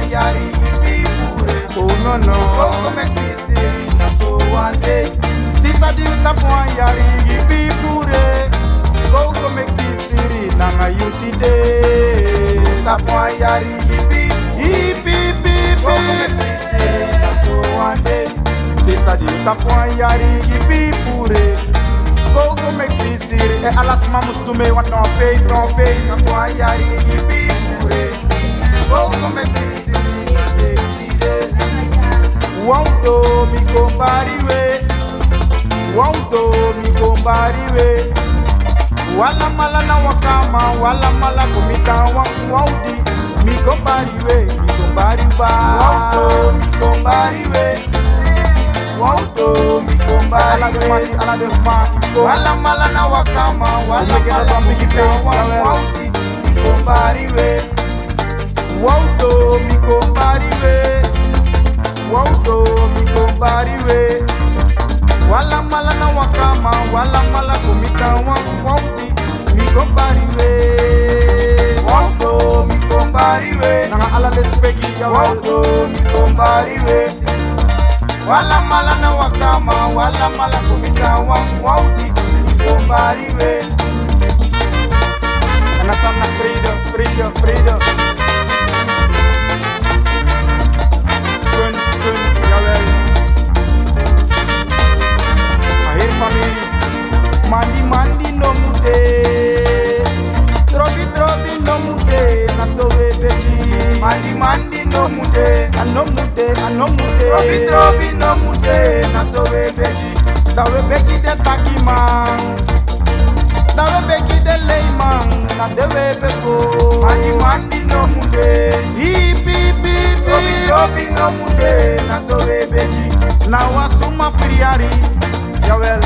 yari pure. Oh no no. Go make me see na so one day. Sisa di utapwa yari pure. Go make me see na ngayuti day. Tapwa yari Go make me see na so one day. Sisa di utapwa yari pure. Go make me see. E alas mamus to me what no face. Tapwa yari pure. Go make me see na day. Waudo mi kombariwe. Waudo mi kombariwe. Wala mala na wakama, wala mala kumita waudi. Mi kombariwe, mi kombariwa. Waudo mi kombariwe. Waudo mi kombariwe. Ala de mati. Wala mala na wakama, wala Make it mala a big face, waudi. Mi kombariwe. Waudo mi kombariwe. Waudo mi kombariwe. Wala mala na wakama, wala mala kumita waudi. Mi kombariwe. Waudo mi kombariwe. Nanga ala de speki ya Waudo mi kombariwe. Wala mala na wakama, wala mala kumita waudi. Mi kombariwe. And that's not freedom. Fun, jawel. Ahir family. Mandi no mude. Trobi no mude. Na so we baby. Mandi no mude. No mude. Trobi no mude. Na so we baby. Da we beki de taki man. Da we beki de lay man. Na de we beko. Mandi no mude. Trobi no mude. Na so we baby. Na wa suma friari. Jawel.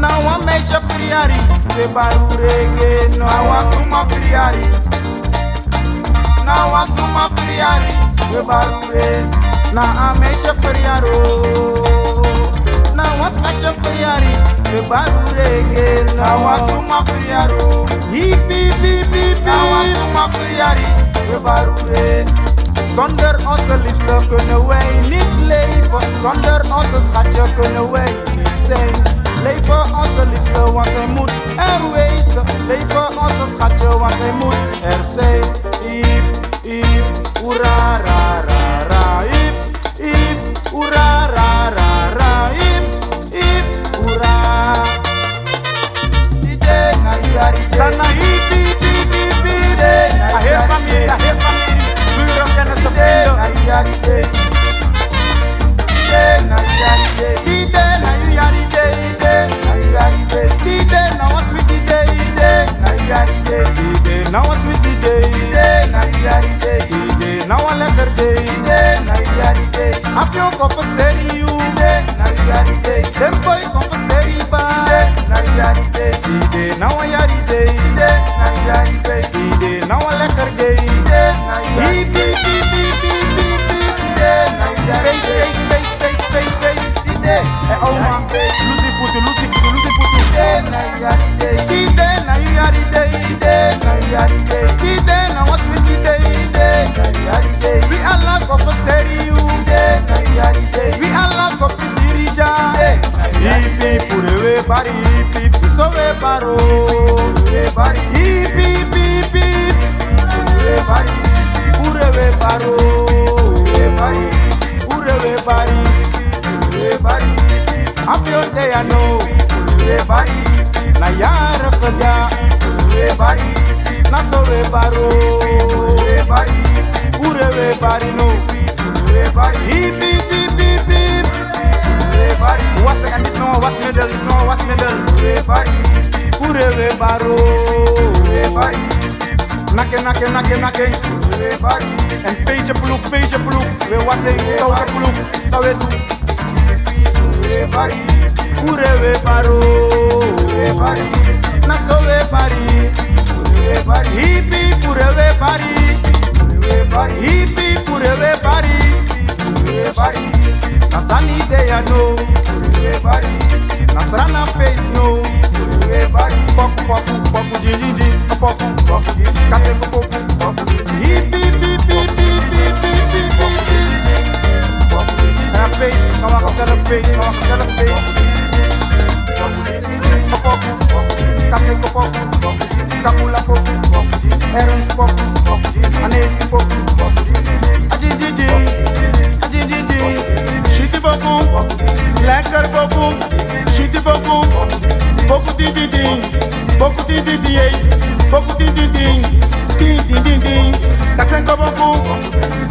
Na wa meisje friari. We baru rege no. Na wa suma friari. Na wa suma friari. We barure. Na a meisje friaro. Na wa skache friari. We baru rege no. Na wa suma friaro. Na wa suma friari. We barure. Zonder onze liefste kunnen wij niet leven. Zonder onze schatje kunnen wij niet zijn. Leven onze liefste, want zij moet er wezen. Leven onze schatje, want zij moet er zijn. Iep, hoera, ra, ra, ra. Iep, hoera, ra, ra, ra. Iep, hoera. Ide na yari. Dana iep. I hear family. Buren, kennissen, vrienden. Na yari. Na yari. Ide na you yari day. Na yari. Ide na was with the day. Na yari. Ide na was with the day. Na yari. Ide na wa lekker day. Na yari. Afio koffie stereo. Na yari. Dem boy koffie stereo ba. Na yari. Ide na wa yari day. Na yari. Ide na wa lekker day. Na yari. Beep. Na yari. Face. Ide. Oma. Lucy putu. Na yari. Ide na you yari day. Na yari. Ide na was with the day. Na yari. We alla koffie stereo. Na yari. We alla koffie sirija. Hippie purewe bari hippie so we baro. Bari. Hippie Bari. purewe baro. Bari. Purewe bari. Bari. Afio de ya no. Bari. Na yara fada. Bari. Na so we baro. Bari. Purewe bari no. Bari. Hippie. Bari. Was second is no was middle. Bari. Purewe baro. Bari. Nakke. Bari. En feestje ploeg. We wassen stoute ploeg. Zou we doen. Bari. Purewe baro. Bari. Na so we bari. Bari. Hippie purewe bari. Bari. Hippie purewe bari. Bari. Natani de ya no. Bari. Nasrana face no. Bari. Poku dindi. Poku. Kase poku. Hippie. Come on, celebrate, come on, celebrate. Kasih kopok, kapula pop, erons pop, anesi pop, adididi, adididi. Shiti boku, lekker boku, shiti boku, boku dididi, boku dididi, boku dididi, dididi. Kasenko boku,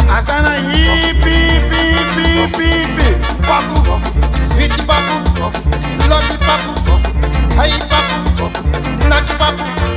asana yipi, pipi, pipi. Baku, sweet baku, love baku, hey baku, naki baku.